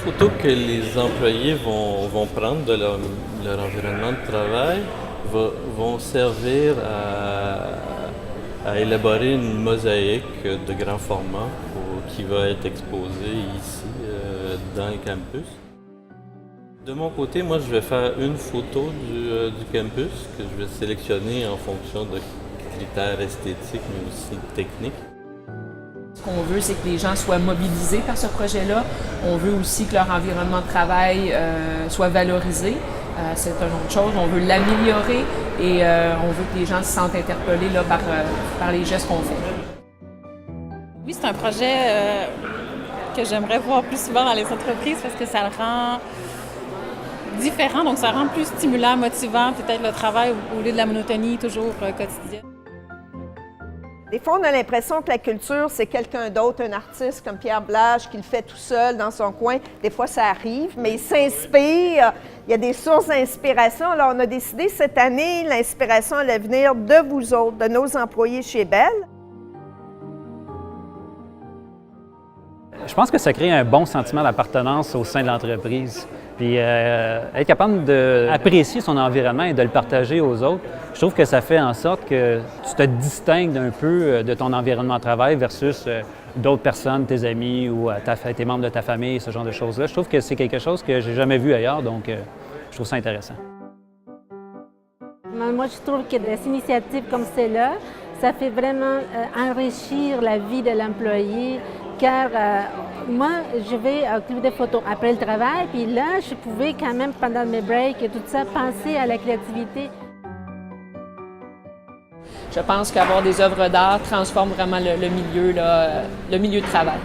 photos que les employés vont prendre de leur environnement de travail vont servir à élaborer une mosaïque de grand format qui va être exposée ici dans le campus. De mon côté, moi, je vais faire une photo du campus que je vais sélectionner en fonction de critères esthétiques, mais aussi techniques. Ce qu'on veut, c'est que les gens soient mobilisés par ce projet-là. On veut aussi que leur environnement de travail soit valorisé. C'est une autre chose. On veut l'améliorer et on veut que les gens se sentent interpellés là, par les gestes qu'on fait. Oui, c'est un projet que j'aimerais voir plus souvent dans les entreprises parce que ça le rend différent, donc ça rend plus stimulant, motivant, peut-être le travail au lieu de la monotonie toujours quotidienne. Des fois, on a l'impression que la culture, c'est quelqu'un d'autre, un artiste comme Pierre Blage qui le fait tout seul dans son coin. Des fois, ça arrive, mais il s'inspire. Il y a des sources d'inspiration. Alors, on a décidé cette année, l'inspiration allait venir de vous autres, de nos employés chez Bell. Je pense que ça crée un bon sentiment d'appartenance au sein de l'entreprise. Puis être capable d'apprécier son environnement et de le partager aux autres, je trouve que ça fait en sorte que tu te distingues un peu de ton environnement de travail versus d'autres personnes, tes amis ou tes membres de ta famille, ce genre de choses-là. Je trouve que c'est quelque chose que j'ai jamais vu ailleurs, donc je trouve ça intéressant. Moi, je trouve que des initiatives comme celle-là, ça fait vraiment enrichir la vie de l'employé, car moi, je vais au club de photos après le travail, puis là, je pouvais quand même, pendant mes breaks et tout ça, penser à la créativité. Je pense qu'avoir des œuvres d'art transforme vraiment le milieu de travail.